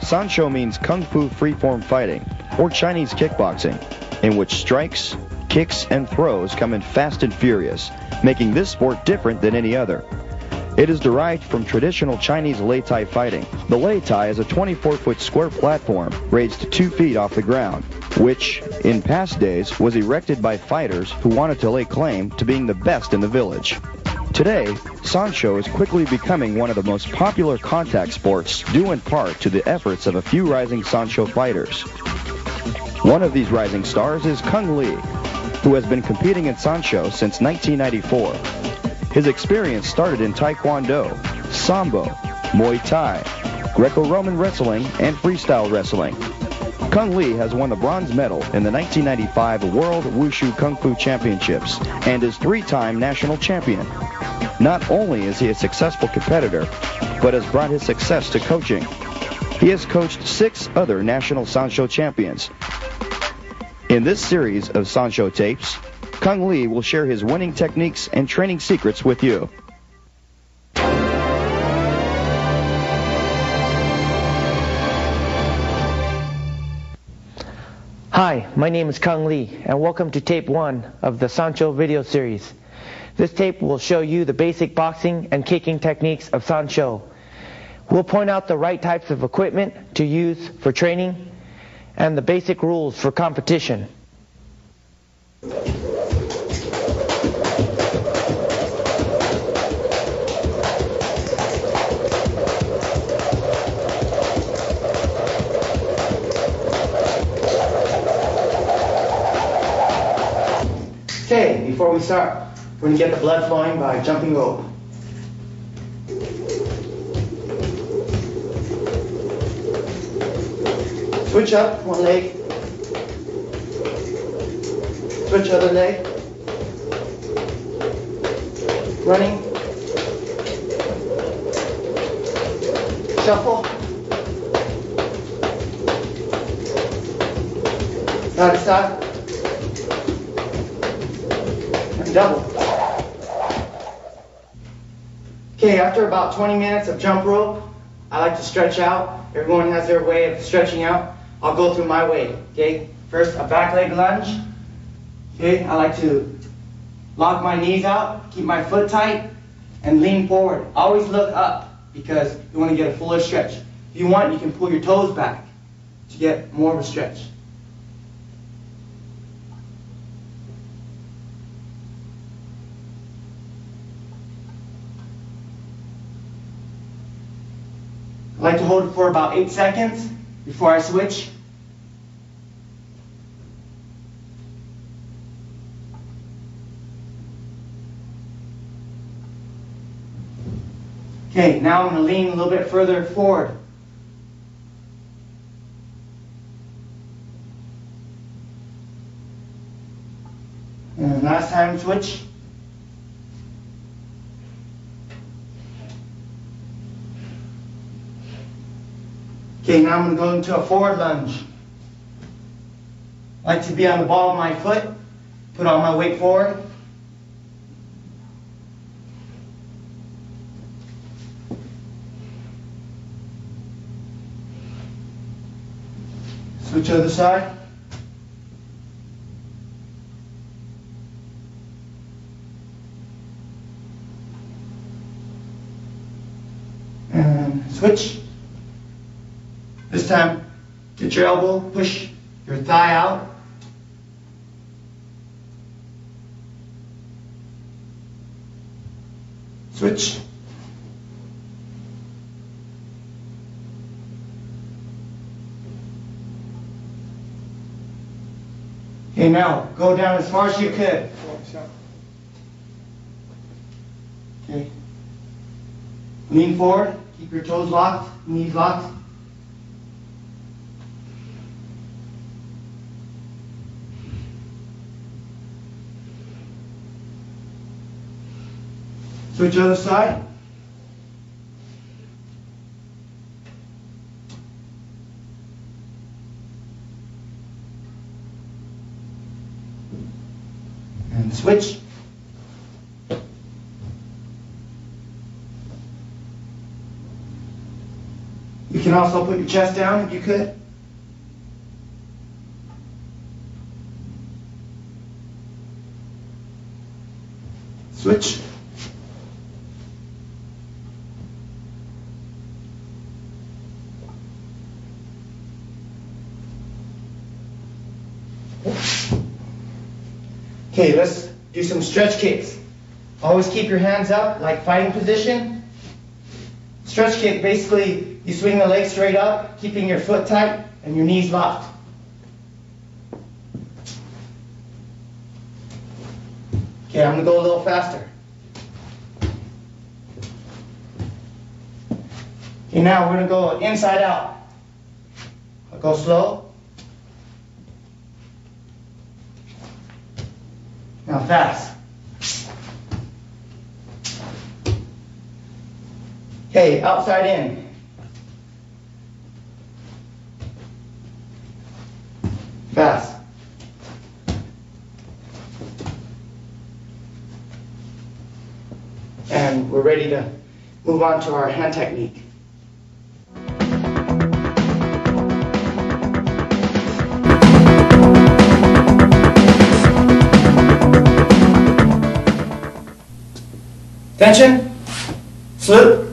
Sanshou means Kung Fu freeform fighting, or Chinese kickboxing, in which strikes, kicks, and throws come in fast and furious, making this sport different than any other. It is derived from traditional Chinese Lei Tai fighting. The Lei Tai is a 24-foot square platform raised 2 feet off the ground, which, in past days, was erected by fighters who wanted to lay claim to being the best in the village. Today, Sanshou is quickly becoming one of the most popular contact sports due in part to the efforts of a few rising Sanshou fighters. One of these rising stars is Kung Lee, who has been competing in Sanshou since 1994. His experience started in Taekwondo, Sambo, Muay Thai, Greco-Roman wrestling, and freestyle wrestling. Kung Lee has won the bronze medal in the 1995 World Wushu Kung Fu Championships and is 3-time national champion. Not only is he a successful competitor, but has brought his success to coaching. He has coached 6 other national Sanshou champions. In this series of Sanshou tapes, Kung Lee will share his winning techniques and training secrets with you. Hi, my name is Kung Lee, and welcome to tape 1 of the Sanshou video series. This tape will show you the basic boxing and kicking techniques of Sanshou. We'll point out the right types of equipment to use for training and the basic rules for competition. Okay, before we start, we're going to get the blood flowing by jumping rope. Switch up one leg. Switch other leg. Running. Shuffle. Side to side. And double. Okay, after about 20 minutes of jump rope, I like to stretch out. Everyone has their way of stretching out. I'll go through my way, okay? First, a back leg lunge. Okay, I like to lock my knees out, keep my foot tight, and lean forward. Always look up because you want to get a fuller stretch. If you want, you can pull your toes back to get more of a stretch. I like to hold it for about 8 seconds before I switch. Okay, now I'm going to lean a little bit further forward. And last time, switch. Okay, now I'm going to go into a forward lunge. I like to be on the ball of my foot, put all my weight forward. Switch to the other side. And switch. This time, get your elbow, push your thigh out. Switch. Okay, now go down as far as you could. Okay. Lean forward, keep your toes locked, knees locked. Switch to the other side. And switch. You can also put your chest down if you could. Switch. Okay, let's do some stretch kicks. Always keep your hands up like fighting position. Stretch kick, basically you swing the leg straight up, keeping your foot tight and your knees locked. Okay, I'm going to go a little faster. Okay, now we're going to go inside out. I'll go slow. Now fast. Okay, outside in. Fast. And we're ready to move on to our hand technique. Attention, salute.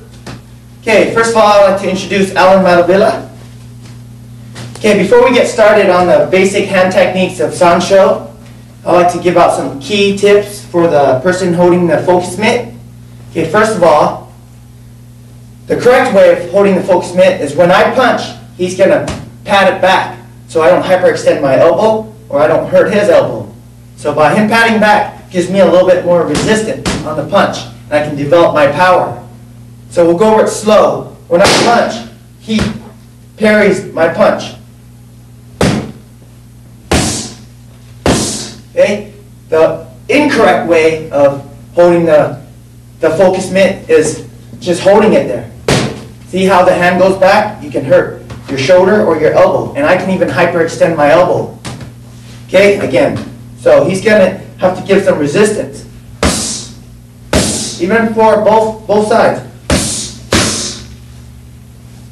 Okay, first of all, I'd like to introduce Alan Maravilla. Okay, before we get started on the basic hand techniques of Sanshou, I'd like to give out some key tips for the person holding the focus mitt. Okay, first of all, the correct way of holding the focus mitt is when I punch, he's going to pat it back so I don't hyperextend my elbow or I don't hurt his elbow. So by him patting back, gives me a little bit more resistance on the punch and I can develop my power. So we'll go over it slow. When I punch, he parries my punch. Okay? The incorrect way of holding the focus mitt is just holding it there. See how the hand goes back? You can hurt your shoulder or your elbow. And I can even hyperextend my elbow. Okay? Again. So he's going to have to give some resistance. Even for both sides.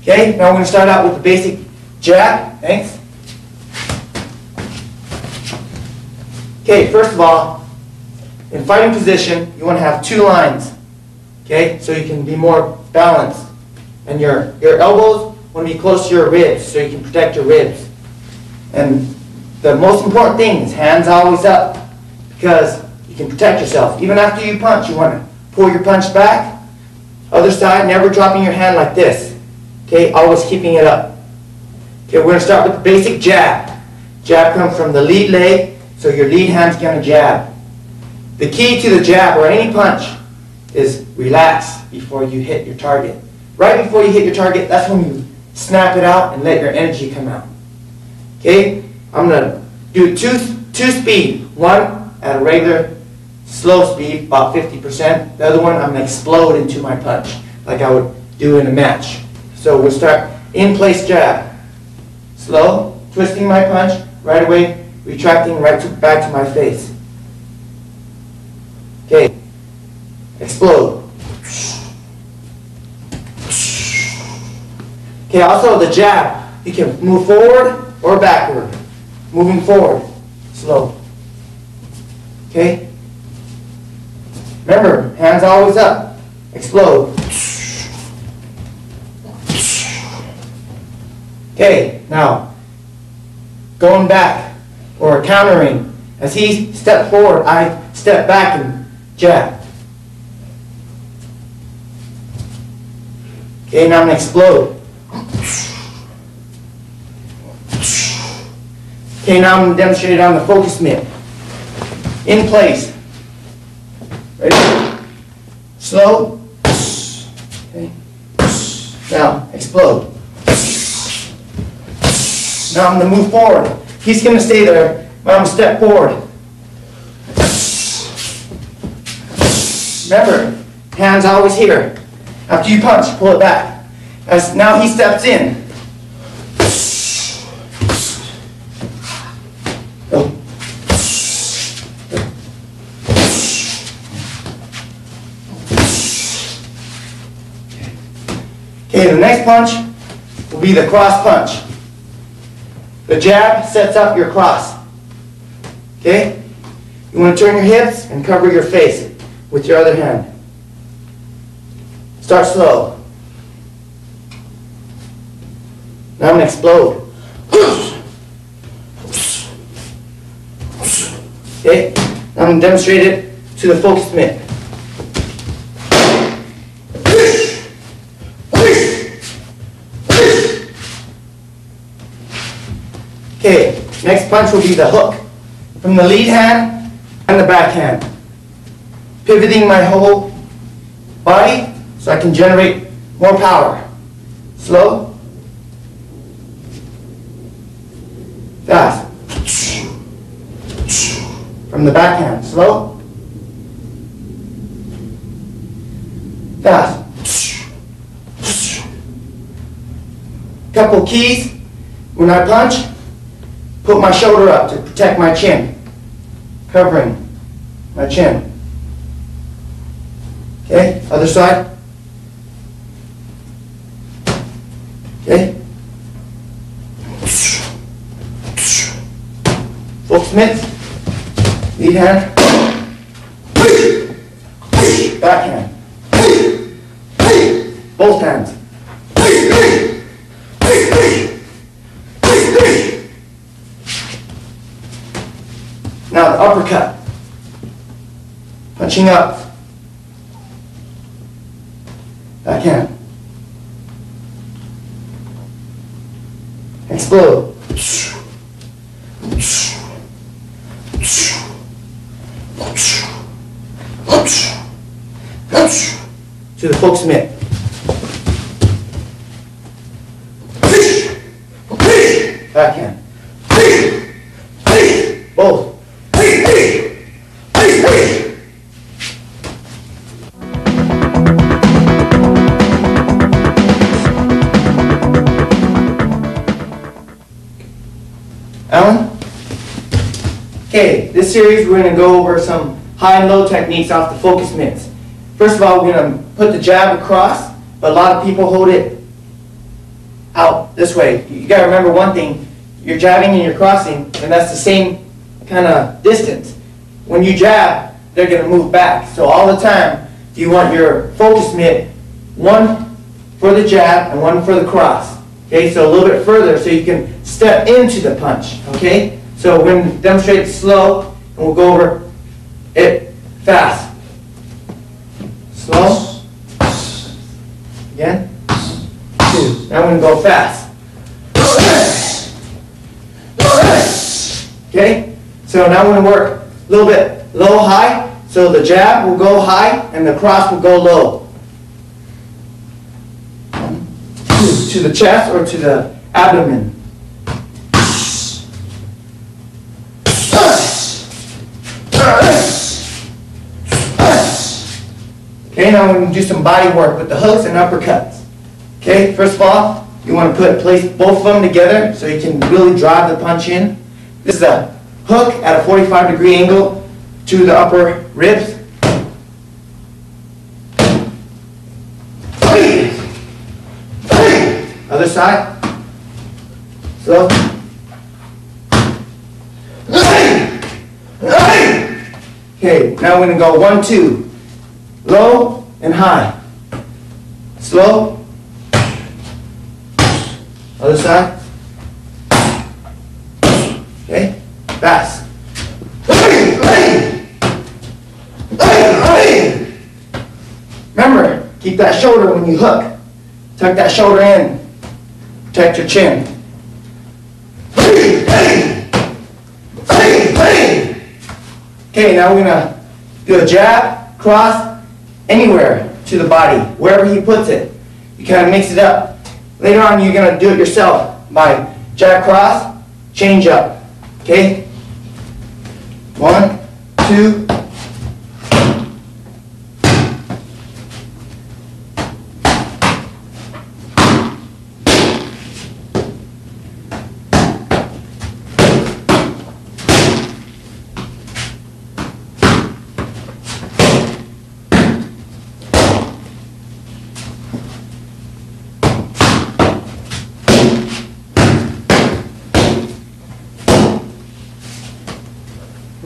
Okay, now we're going to start out with the basic jab. Thanks. Okay, first of all, in fighting position, you want to have two lines. Okay, so you can be more balanced. And your elbows want to be close to your ribs so you can protect your ribs. And the most important thing is hands always up because you can protect yourself. Even after you punch, you want to pull your punch back. Other side, never dropping your hand like this. Okay, always keeping it up. Okay, we're going to start with the basic jab. Jab comes from the lead leg, so your lead hand's going to jab. The key to the jab or any punch is relax before you hit your target. Right before you hit your target, that's when you snap it out and let your energy come out. Okay, I'm going to do two speed. One at a regular slow speed, about 50%. The other one, I'm going to explode into my punch like I would do in a match. So we'll start in place jab. Slow, twisting my punch, right away, retracting back to my face. Okay, explode. Okay, also the jab, you can move forward or backward. Moving forward, slow. Okay? Remember, hands always up. Explode. Okay, now, going back or countering. As he steps forward, I step back and jab. Okay, now I'm going to explode. Okay, now I'm going to demonstrate it on the focus mitt. In place. Ready? Slow. Okay. Now, explode. Now I'm going to move forward. He's going to stay there, but I'm going to step forward. Remember, hands always here. After you punch, pull it back. As now he steps in. Go. Okay, the next punch, will be the cross punch. The jab sets up your cross. Okay? You want to turn your hips and cover your face with your other hand. Start slow. Now I'm going to explode. Okay? Now I'm going to demonstrate it to the focus mitt. Okay, next punch will be the hook from the lead hand and the back hand. Pivoting my whole body so I can generate more power. Slow. Fast. From the back hand. Slow. Fast. Couple keys. When I punch, put my shoulder up to protect my chin, covering my chin. Okay, other side. Okay. Focus mitts. Lead hand. Back hand. Both hands. Now the uppercut. Punching up. Backhand. Explode. To the focus mitt. Backhand. Both. Alan? Okay, this series we're going to go over some high and low techniques off the focus mitts. First of all, we're going to put the jab across, but a lot of people hold it out this way. You got to remember one thing, you're jabbing and you're crossing, and that's the same kind of distance. When you jab, they're going to move back. So all the time, you want your focus mitt, one for the jab and one for the cross. Okay, so a little bit further so you can step into the punch. Okay, so we're going to demonstrate it slow, and we'll go over it fast. Slow. Again. 2. Now I'm going to go fast. Okay, so now we're going to work a little bit low, high. So the jab will go high and the cross will go low. 1, 2, to the chest or to the abdomen. Okay, now we're going to do some body work with the hooks and uppercuts. Okay, first of all, you want to place both of them together so you can really drive the punch in. This is a hook at a 45-degree angle to the upper ribs. Other side. Slow. Okay, now we're going to go 1, 2. Low and high. Slow. Other side. Okay, fast. Remember, keep that shoulder when you hook. Tuck that shoulder in. Protect your chin. Okay, now we're going to do a jab, cross, anywhere to the body, wherever he puts it. You kind of mix it up. Later on, you're going to do it yourself by jab, cross, change up. Okay? 1, 2.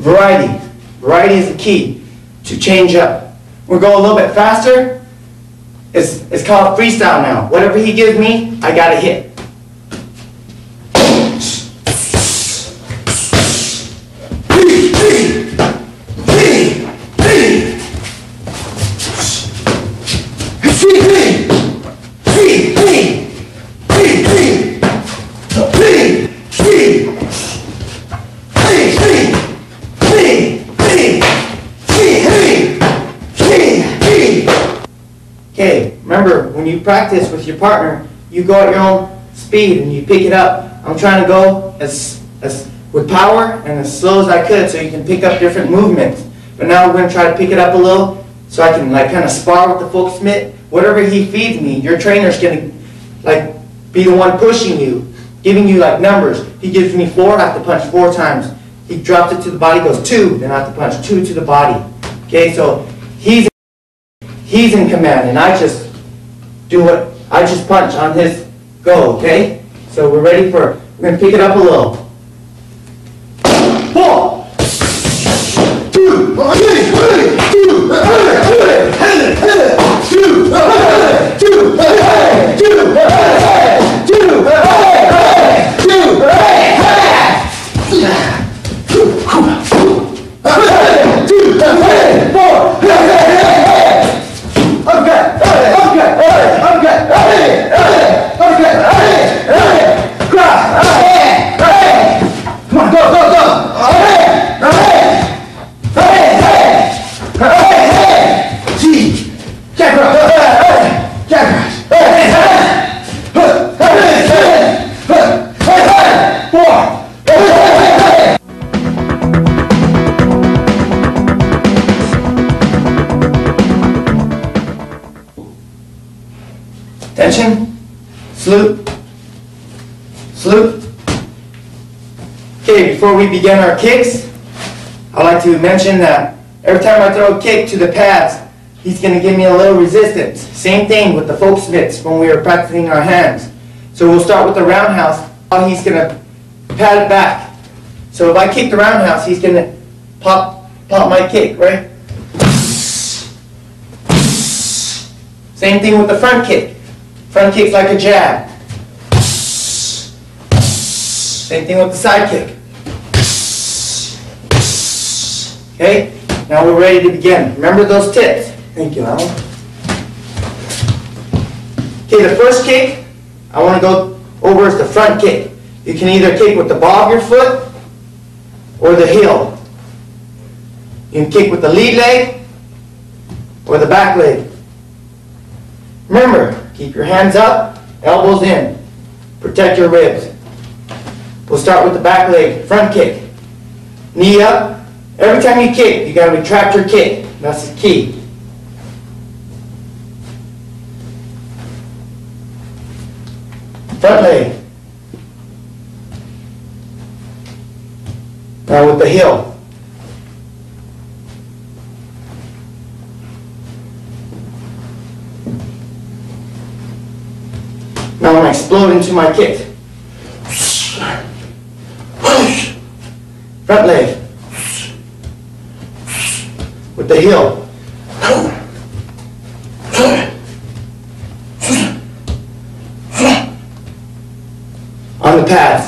variety. Variety is the key to change up. We'll go a little bit faster. It's called freestyle now. Whatever he gives me, I gotta hit. Okay, remember, when you practice with your partner, you go at your own speed and you pick it up. I'm trying to go as with power and as slow as I could so you can pick up different movements. But now we're going to try to pick it up a little so I can like kind of spar with the Folk Smith. Whatever he feeds me, your trainer's going to like be the one pushing you, giving you like numbers. He gives me 4, I have to punch 4 times. He drops it to the body, goes 2, then I have to punch 2 to the body. Okay, so he's in command, and I just punch on his go, okay? So we're going to pick it up a little. 4, 2, Tension, salute, salute. Okay, before we begin our kicks, I'd like to mention that every time I throw a kick to the pads, he's going to give me a little resistance. Same thing with the Folk Smiths when we were practicing our hands. So we'll start with the roundhouse. He's going to pad it back. So if I kick the roundhouse, he's going to pop my kick, right? Same thing with the front kick. Front kick's like a jab. Same thing with the side kick. Okay, now we're ready to begin. Remember those tips. Thank you, Alan. Okay, the first kick I want to go over is the front kick. You can either kick with the ball of your foot or the heel. You can kick with the lead leg or the back leg. Remember, keep your hands up, elbows in. Protect your ribs. We'll start with the back leg, front kick. Knee up. Every time you kick, you got to retract your kick. That's the key. Front leg. Now with the heel. Now I'm going to explode into my kick. Front leg. With the heel. On the pads.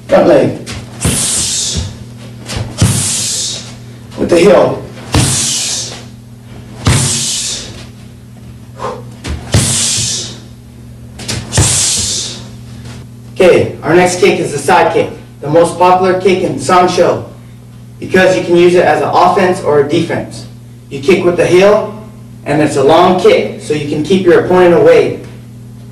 Front leg. With the heel. Okay, our next kick is the side kick, the most popular kick in Song Show, because you can use it as an offense or a defense. You kick with the heel, and it's a long kick, so you can keep your opponent away.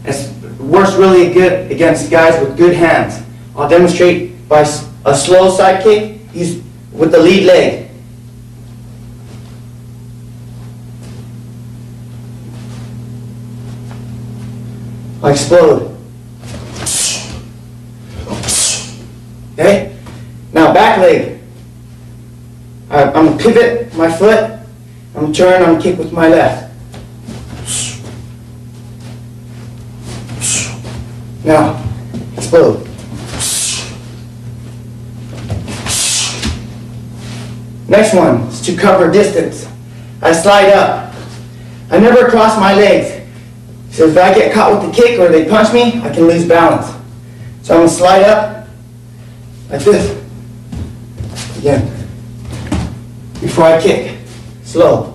It works really good against guys with good hands. I'll demonstrate by a slow side kick with the lead leg. I explode. Okay? Now back leg. I'm going to pivot my foot. I'm going to turn, I'm going to kick with my left. Now, explode. Next one is to cover distance. I slide up. I never cross my legs. So if I get caught with the kick or they punch me, I can lose balance. So I'm going to slide up like this. Again. Before I kick. Slow.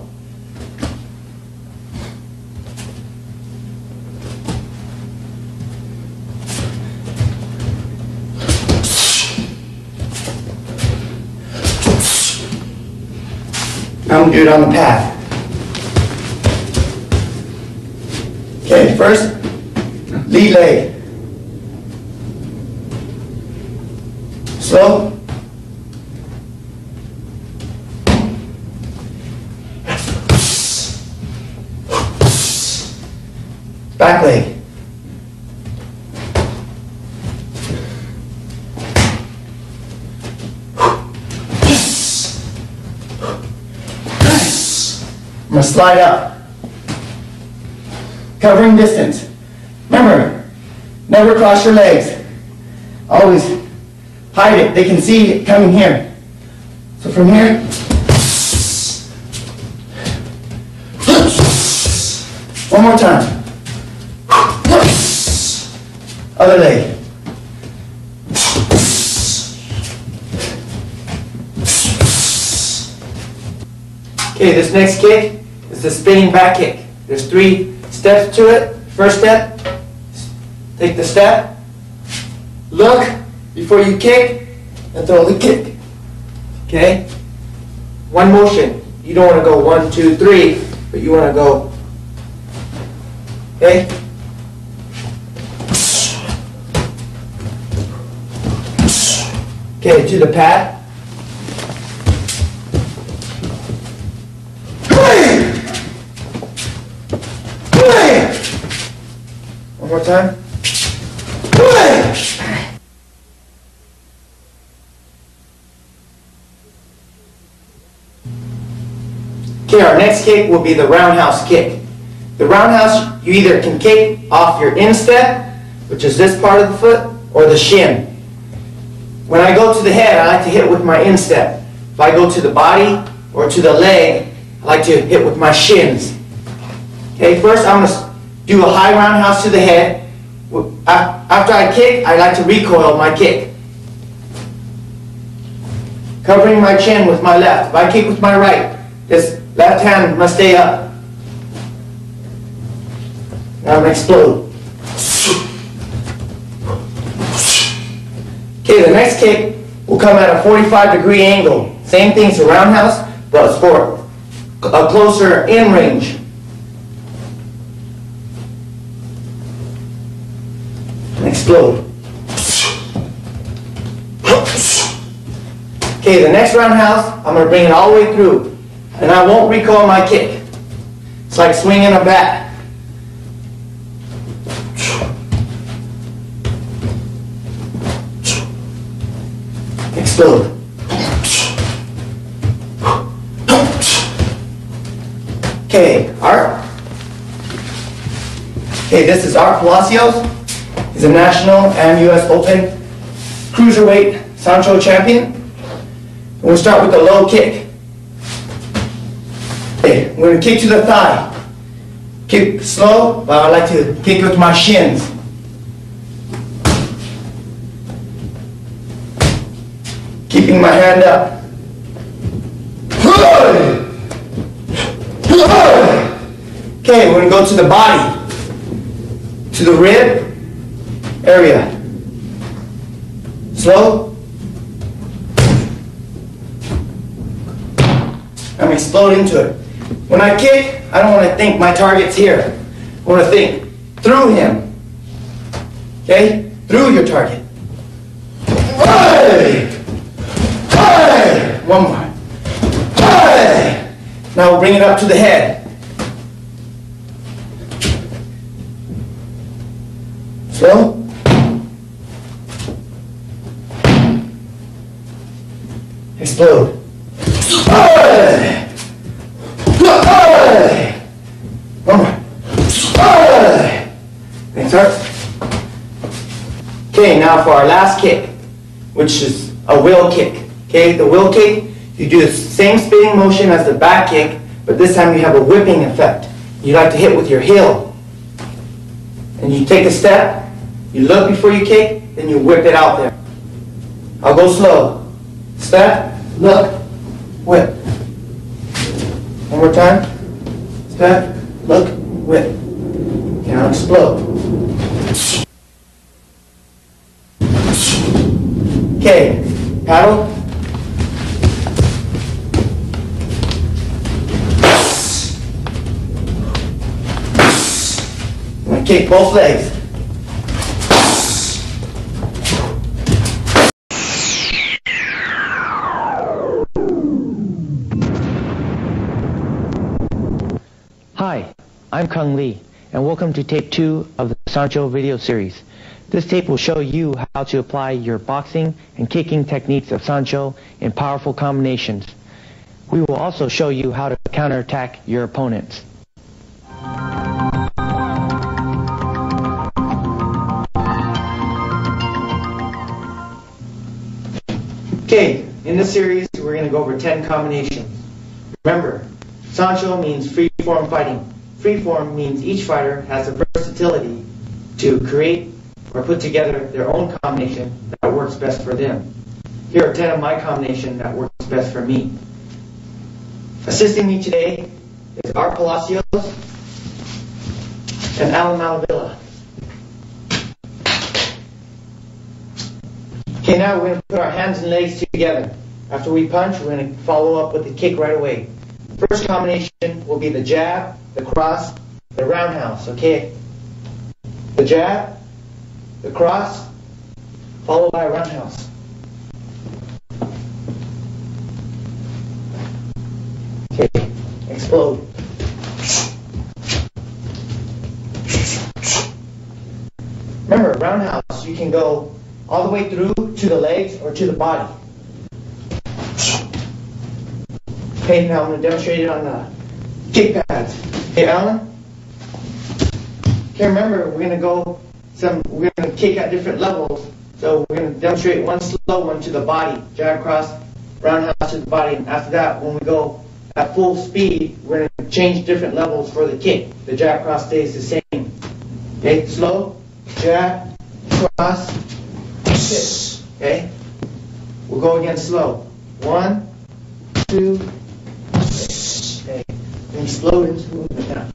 Now I'm going to do it on the pad. Okay, first, lead leg. Slow. Back leg. I'm going to slide up. Covering distance. Remember, never cross your legs. Always hide it. They can see it coming here. So from here, one more time. Other leg. Okay, this next kick is the spinning back kick. There's 3 steps to it. First step, take the step, look before you kick, and throw the kick. Okay? One motion. You don't want to go 1, 2, 3, but you want to go. Okay? Okay, to the pad. One more time. Okay, our next kick will be the roundhouse kick. The roundhouse, you either can kick off your instep, which is this part of the foot, or the shin. When I go to the head, I like to hit with my instep. If I go to the body or to the leg, I like to hit with my shins. Okay, first I'm going to do a high roundhouse to the head. After I kick, I like to recoil my kick. Covering my chin with my left. If I kick with my right, this left hand must stay up. Now I'm going to explode. Okay, the next kick will come at a 45-degree angle. Same thing as a roundhouse, but it's for a closer in range. Explode. Okay, the next roundhouse, I'm going to bring it all the way through. And I won't recoil my kick. It's like swinging a bat. Explode. Okay, Art. Okay, this is Art Palacios. He's a national and U.S. Open cruiserweight Sancho champion. We'll start with the low kick. Okay, we're going to kick to the thigh. Kick slow, but I like to kick with my shins. Keeping my hand up. Okay, we're going to go to the body. To the rib area. Slow. I'm exploding into it. When I kick, I don't want to think my target's here. I want to think through him. Okay? Through your target. Hey! Hey! One more. Hey! Now we'll bring it up to the head. Slow. Explode. Hey! Hey! One more. Hey! Thanks, Art. Okay, now for our last kick, which is a wheel kick. Okay, the wheel kick, you do the same spinning motion as the back kick, but this time you have a whipping effect. You like to hit with your heel. And you take a step, you look before you kick, then you whip it out there. I'll go slow. Step, look, whip. One more time. Step, look, whip. Okay, now explode. Okay, paddle. I'm going to kick both legs. Hi, I'm Kung Lee, and welcome to tape 2 of the Sancho video series. This tape will show you how to apply your boxing and kicking techniques of Sancho in powerful combinations. We will also show you how to counterattack your opponents. Okay, in this series we're going to go over 10 combinations. Remember, Sancho means free-form fighting. Free-form means each fighter has the versatility to create or put together their own combination that works best for them. Here are 10 of my combinations that works best for me. Assisting me today is Art Palacios and Alan Malavilla. Okay, now we're going to put our hands and legs together. After we punch, we're going to follow up with the kick right away. First combination will be the jab, the cross, the roundhouse, okay? The jab, the cross, followed by a roundhouse. Okay, explode. Remember, roundhouse, you can go all the way through to the legs or to the body. Okay, now I'm going to demonstrate it on the kick pads. Okay, Alan? Okay, remember, we're going to kick at different levels. So we're going to demonstrate one slow one to the body, jab, cross, roundhouse to the body. And after that, when we go at full speed, we're going to change different levels for the kick. The jab, cross stays the same. Okay, slow, jab, cross, kick. Okay? We'll go again slow. 1, 2, okay. And slow into movement now.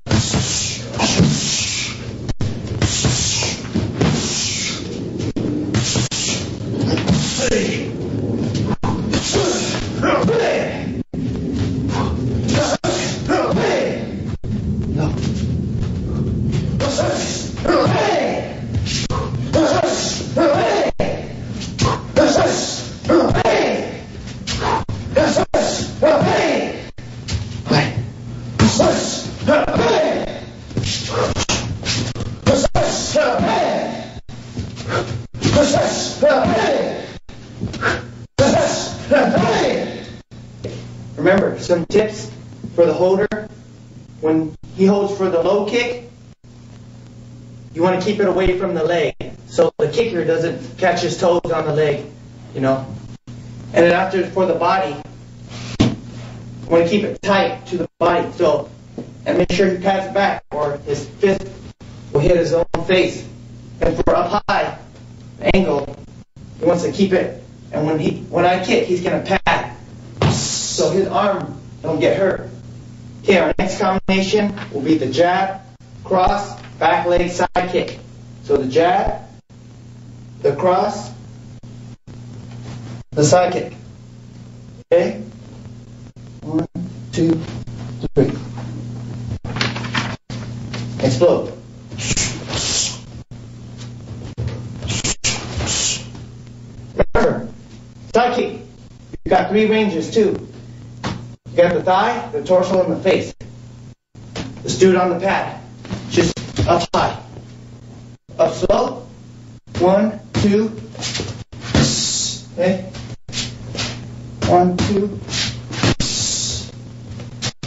Remember, some tips for the holder. When he holds for the low kick, you want to keep it away from the leg so the kicker doesn't catch his toes on the leg, you know. And then after, for the body, you want to keep it tight to the body. So, and make sure he pats it back or his fist will hit his own face. And for up high angle, he wants to keep it. And when I kick, he's going to pat. So his arm don't get hurt. Okay, our next combination will be the jab, cross, back leg, side kick. So the jab, the cross, the side kick. Okay? 1, 2, 3. Explode. Remember, side kick. You've got 3 ranges too. You got the thigh, the torso, and the face. Let's do it on the pad. Just up high. Up slow. 1, 2. Okay. 1, 2.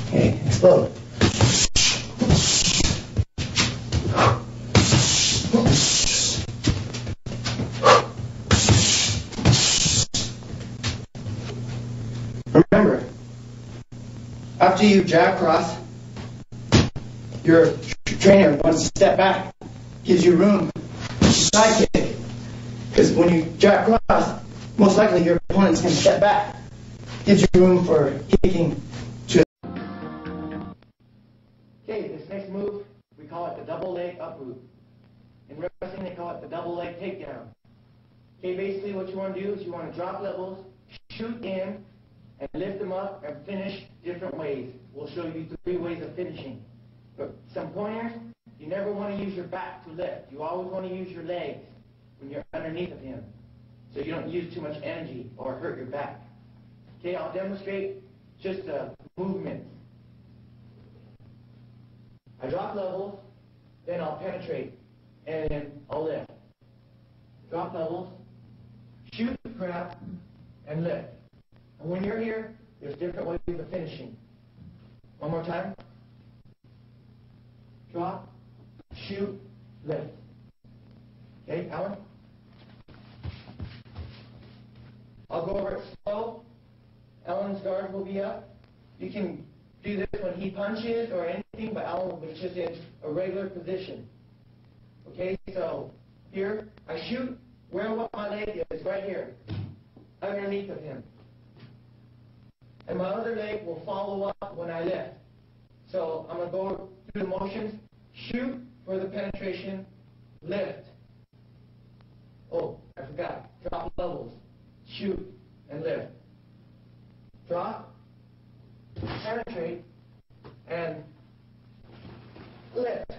Okay, explode. after you jab cross, your trainer wants to step back, gives you room to side kick. Because when you jab cross, most likely your opponent's going to step back. Gives you room for kicking to. Okay, this next move, we call it the double leg uproot. In wrestling, they call it the double leg takedown. Okay, basically what you want to do is you want to drop levels, shoot in, and lift them up and finish different ways. We'll show you 3 ways of finishing. But some pointers, you never want to use your back to lift. You always want to use your legs when you're underneath of him, so you don't use too much energy or hurt your back. Okay, I'll demonstrate just a movement. I drop levels, then I'll penetrate, and then I'll lift. Drop levels, shoot the crap, and lift. And when you're here, there's different ways of finishing. One more time. Drop, shoot, lift. Okay, Alan? I'll go over it slow. Alan's guard will be up. You can do this when he punches or anything, but Alan will be just in a regular position. Okay, so here, I shoot where my leg is, right here, underneath of him. And my other leg will follow up when I lift. So I'm going to go through the motions, shoot for the penetration, lift. Oh, I forgot, drop levels, shoot and lift. Drop, penetrate, and lift.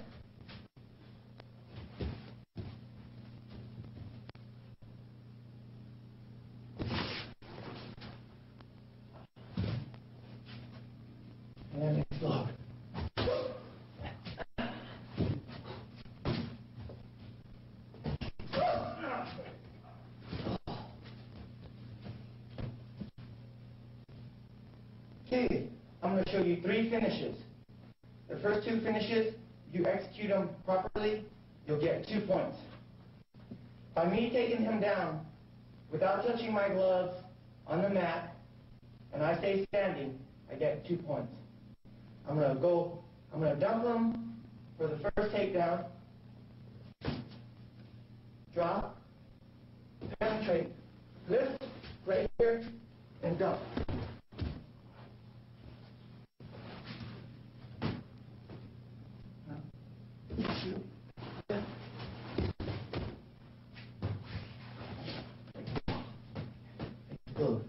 And explode. Okay, I'm going to show you 3 finishes. The first 2 finishes, you execute them properly, you'll get 2 points. By me taking him down without touching my gloves on the mat, and I stay standing, I get 2 points. I'm going to dump him for the first takedown, drop, penetrate, lift, right here, and dump. Shoot, lift. Explode.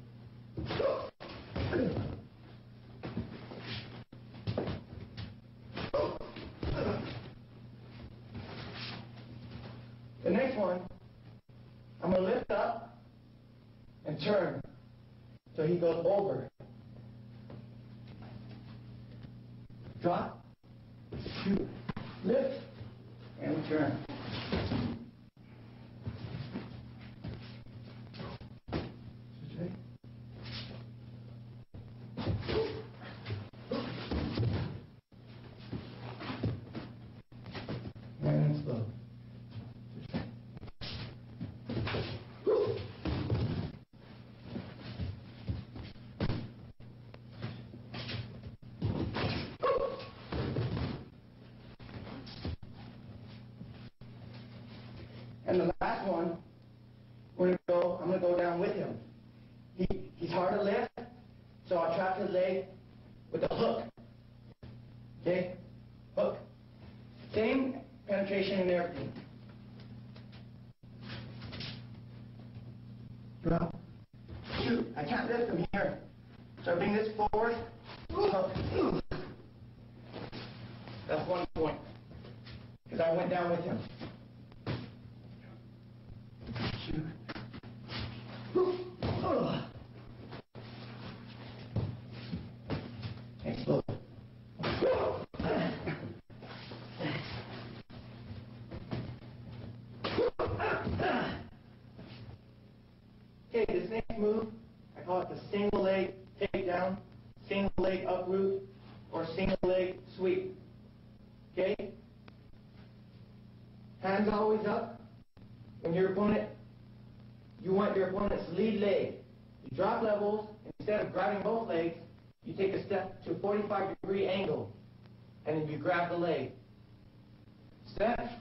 The next one, I'm going to lift up and turn so he goes over. Drop, shoot, lift, and turn. And explode. And the last one, I'm going to go down with him. He's hard to lift, so I'll trap his leg with a hook. Okay? Hook. Same penetration and everything. Drop. Shoot. I can't lift him here. So I bring this forward. Hook. That's 1 point. Because I went down with him. Shoot. Explode. Okay, this next move, I call it the single leg takedown, single leg uproot, or single leg sweep. Okay? Hands always up. When your opponent, you want your opponent's lead leg. You drop levels. Instead of grabbing both legs, you take a step to a 45-degree angle, and then you grab the leg. Step,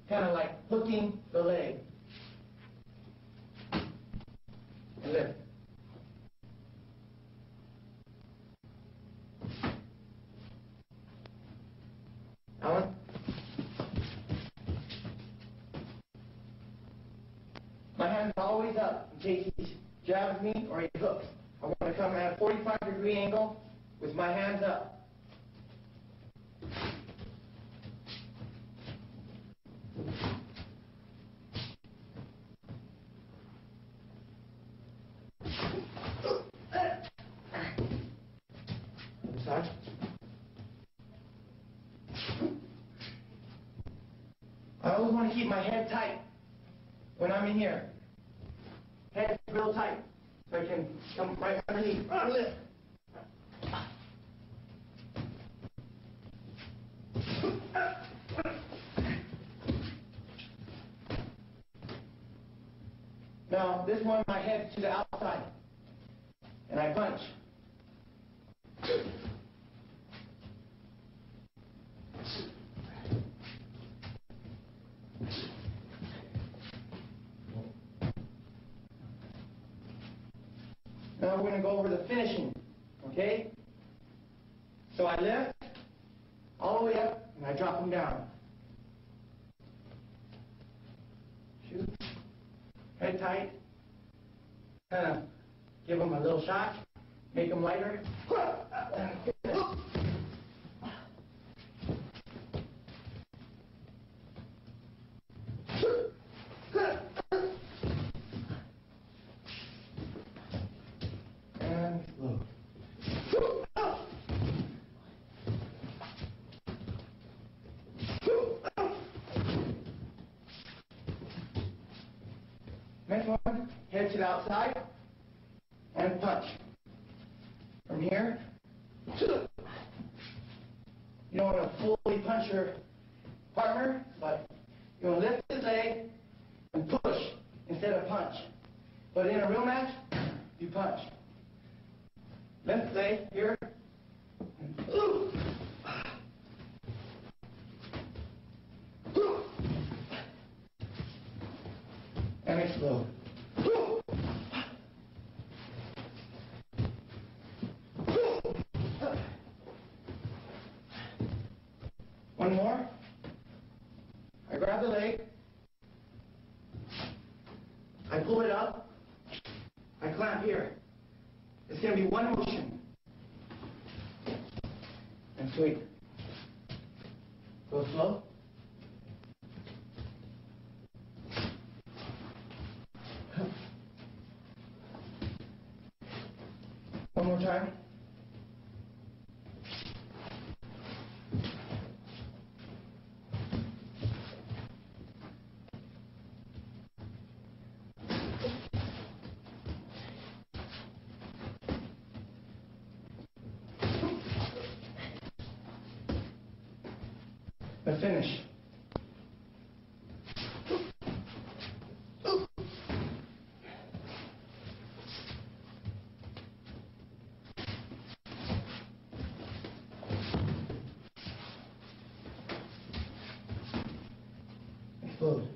kind of like hooking the leg. And lift. Alan? My hand's always up in case he jabs me or he hooks. I want to come at a 45-degree angle with my hands up. I always want to keep my head tight when I'm in here. Head real tight so I can come right underneath. Lift. Now, this one, my head's to the outside, and I punch. Now we're going to go over the finishing, okay? So I lift all the way up, and I drop them down. Shoot. Head tight. Kind of give them a little shot. Make them lighter. And slow. Next one, head to the outside and punch. From here, you don't want to fully punch your partner, but you want to lift his leg and push instead of punch. But in a real match, you punch. Lift leg here. And explode. One more. I grab the leg. I pull it up. I clamp here. It's going to be one motion. And sweep. Go slow. One more time. The finish. Explode.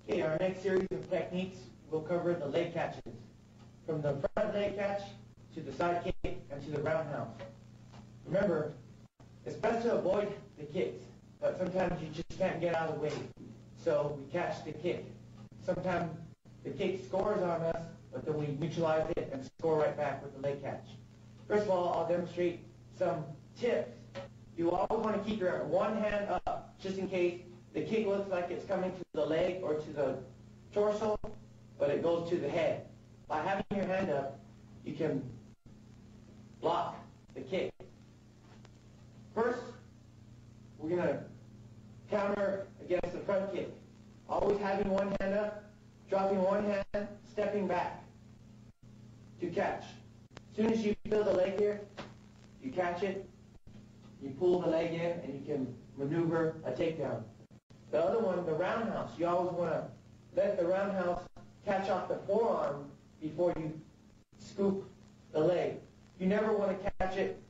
Okay, our next series of techniques will cover the leg catches. From the front leg catch to the side kick and to the roundhouse. Remember, it's best to avoid the kicks, but sometimes you just can't get out of the way. So we catch the kick. Sometimes the kick scores on us, but then we neutralize it and score right back with the leg catch. First of all, I'll demonstrate some tips. You always want to keep your one hand up, just in case the kick looks like it's coming to the leg or to the torso, but it goes to the head. By having your hand up, you can block the kick. First, we're going to counter against the front kick. Always having one hand up, dropping one hand, stepping back to catch. As soon as you feel the leg here, you catch it, you pull the leg in, and you can maneuver a takedown. The other one, the roundhouse, you always want to let the roundhouse catch off the forearm before you scoop the leg. You never want to catch it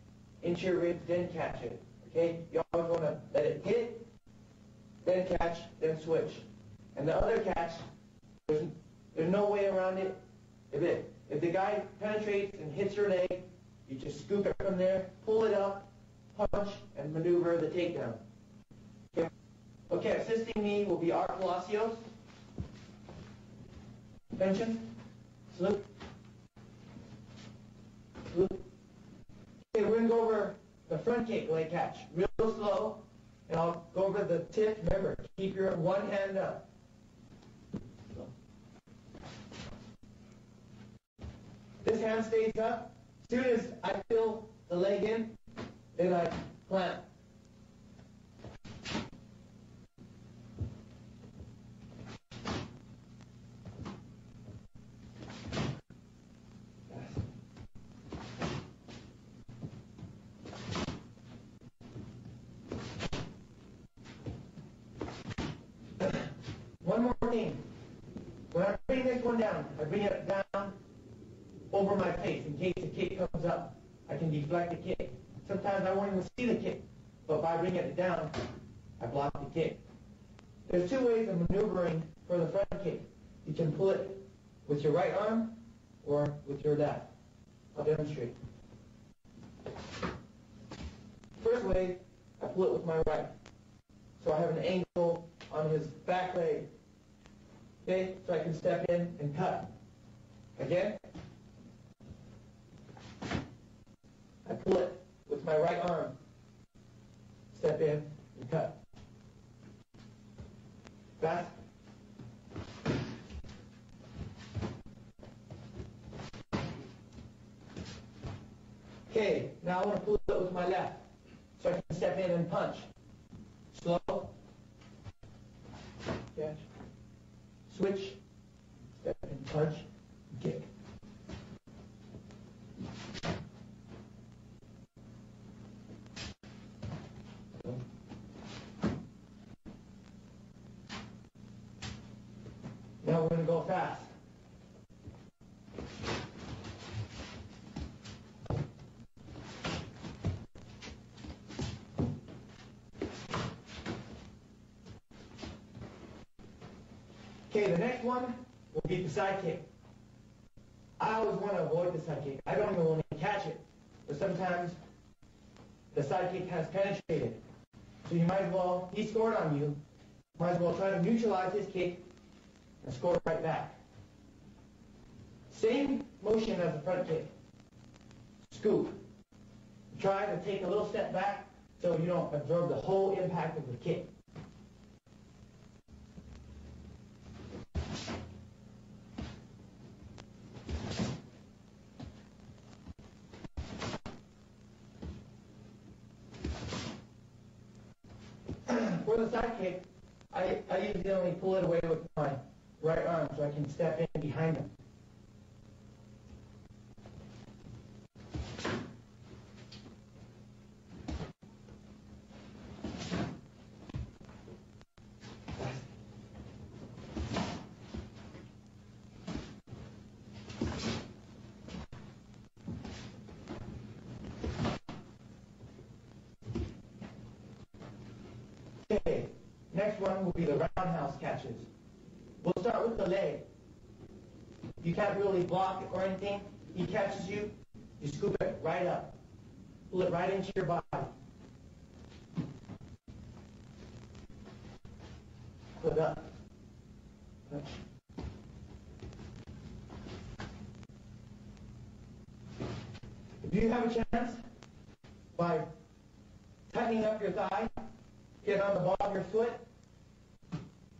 into your ribs, then catch it. Okay? You always want to let it hit, then catch, then switch. And the other catch, there's no way around it. If the guy penetrates and hits your leg, you just scoop it from there, pull it up, punch, and maneuver the takedown. Okay, assisting me will be Art Palacios. Attention. Salute. Salute. Okay, we're going to go over the front kick leg catch real slow, and I'll go over the tip. Remember, keep your one hand up. This hand stays up. As soon as I feel the leg in, then I plant. One more thing. When I bring this one down, I bring it down over my face in case the kick comes up. I can deflect the kick. Sometimes I won't even see the kick, but by bringing it down, I block the kick. There's two ways of maneuvering for the front kick. You can pull it with your right arm or with your left. I'll demonstrate. First way, I pull it with my right. So I have an angle on his back leg. Okay, so I can step in and cut. Again, I pull it with my right arm. Step in and cut. Fast. Okay, now I want to pull it with my left. So I can step in and punch. Slow. Catch. Switch. Step and punch. Kick. Now we're going to go fast. Okay, the next one will be the side kick. I always want to avoid the side kick. I don't even want to catch it. But sometimes the side kick has penetrated. So you might as well, he scored on you, might as well try to neutralize his kick and score right back. Same motion as the front kick. Scoop. Try to take a little step back so you don't absorb the whole impact of the kick. For the side kick, I usually only pull it away with my right arm so I can step in behind him. Okay, next one will be the roundhouse catches. We'll start with the leg. You can't really block it or anything. He catches you, you scoop it right up. Pull it right into your body. Pull it up. Punch. If you have a chance, by tightening up your thigh, get on the ball of your foot,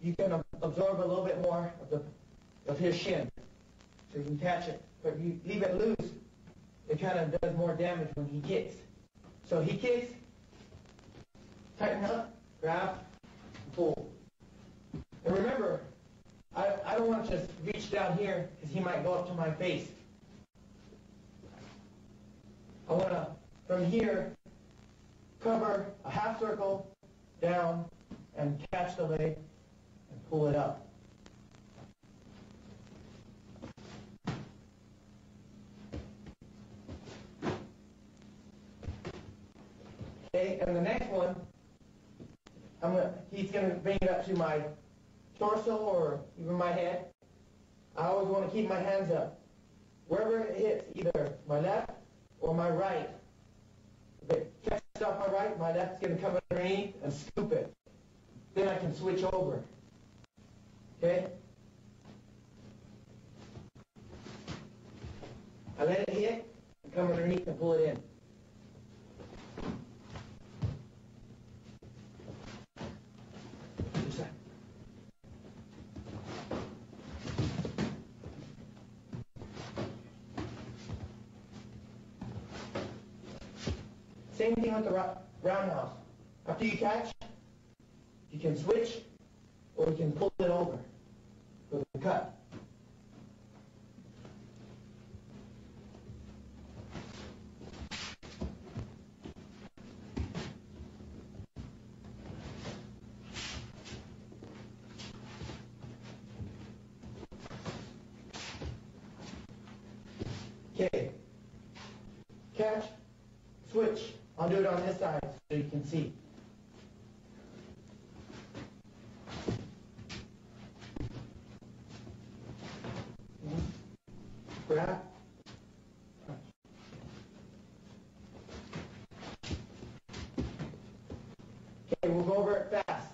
you can absorb a little bit more of his shin, so you can catch it. But if you leave it loose, it kind of does more damage when he kicks. So he kicks, tighten up, grab, and pull. And remember, I don't want to just reach down here because he might go up to my face. I want to, from here, cover a half circle down and catch the leg and pull it up. Okay, and the next one, he's going to bring it up to my torso or even my head. I always want to keep my hands up. Wherever it hits, either my left or my right. If it catches off my left's going to come underneath and scoop it. Then I can switch over. Okay? I let it hit and come underneath and pull it in. Same thing with the roundhouse. After you catch, you can switch or you can pull it over with a cut. Okay. Catch, switch. I'll do it on this side so you can see. Grab. Okay, we'll go over it fast.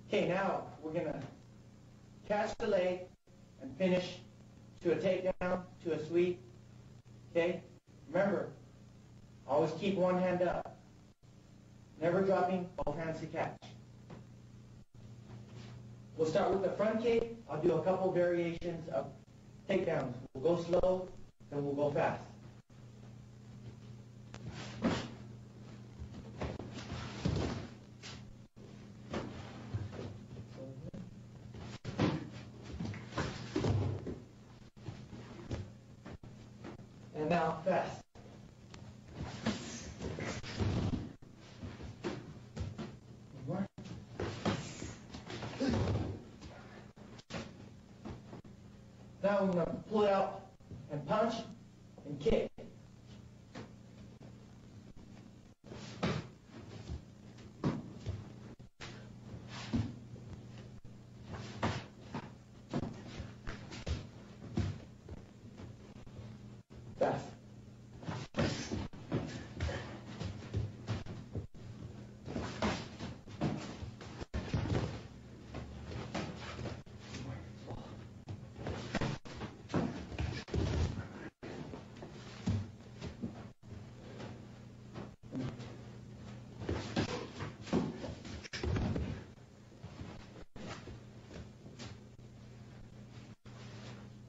Okay, now we're going to catch the leg and finish to a takedown, to a sweep. Okay? Remember, always keep one hand up. Never dropping, both hands to catch. We'll start with the front kick. I'll do a couple variations of takedowns. We'll go slow, then we'll go fast. And now fast. One more. Now I'm going to pull it out and punch and kick. Fast.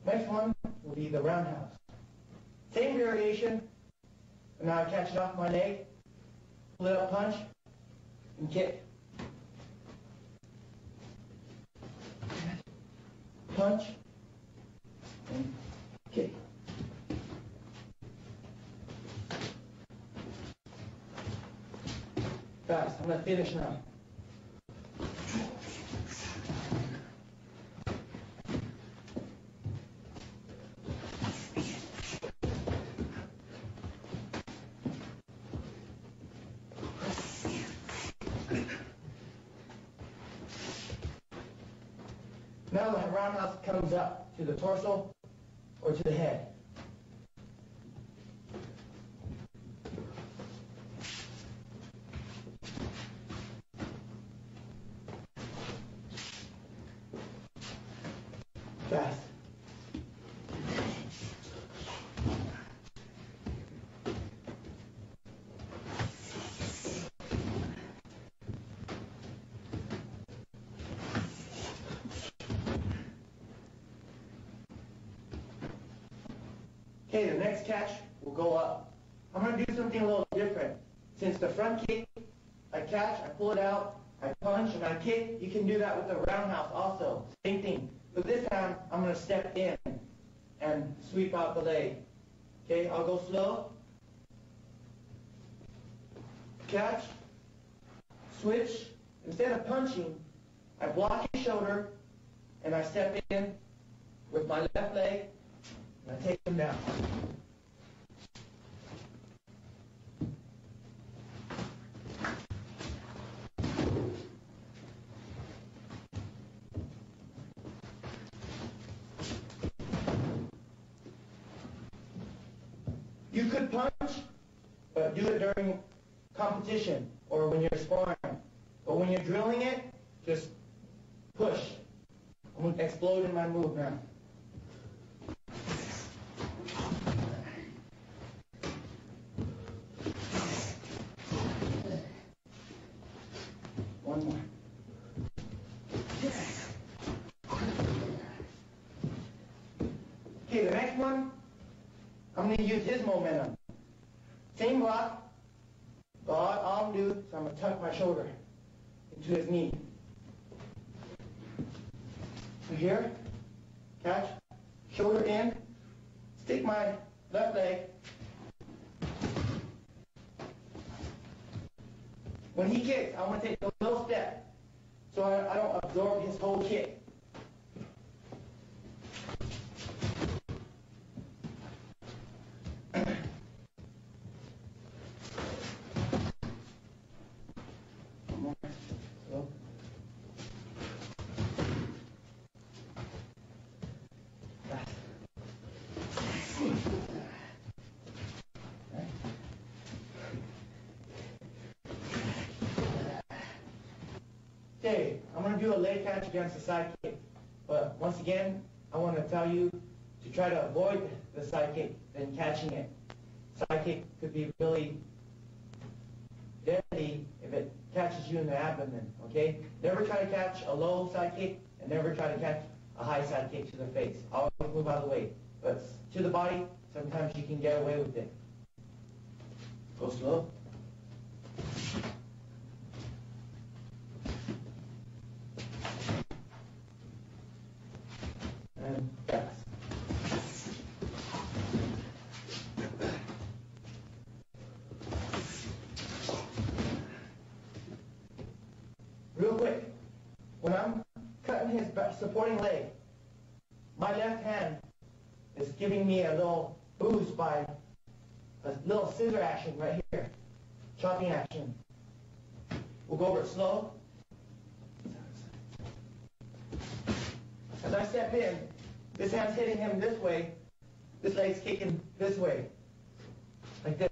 Next one will be the roundhouse. Same variation, and now I catch it off my leg, pull it up, punch, and kick. Punch, and kick. Fast, I'm going to finish now. Now the roundhouse comes up to the torso, or or to the head. Fast. Okay, the next catch will go up. I'm going to do something a little different. Since the front kick, I catch, I pull it out, I punch, and I kick, you can do that with the roundhouse also. Same thing. But this time, I'm going to step in and sweep out the leg. Okay, I'll go slow. Catch, switch. Instead of punching, I block his shoulder, and I step in with my left leg, and I take him down. You could punch, but do it during competition or when you're sparring. But when you're drilling it, just push. I'm going to explode in my move now. One more. Okay, the next one, I'm going to use his momentum. Same block, but all I'm going to do is I'm going to tuck my shoulder into his knee. So here, catch, shoulder in, stick my left leg. When he kicks, I want to take a little step so I don't absorb his whole kick. One more. Slow. Fast. Okay, I'm going to do a leg catch against the side kick. But once again, I want to tell you to try to avoid the side kick than catching it. Side kick could be really deadly if it catches you in the abdomen, okay? Never try to catch a low side kick and never try to catch a high side kick to the face. Always move out of the way. But to the body, sometimes you can get away with it. Go slow. And fast. Real quick, when I'm cutting his supporting leg, my left hand is giving me a little boost by a little scissor action right here, chopping action. We'll go over it slow. As I step in, this hand's hitting him this way, this leg's kicking this way, like this.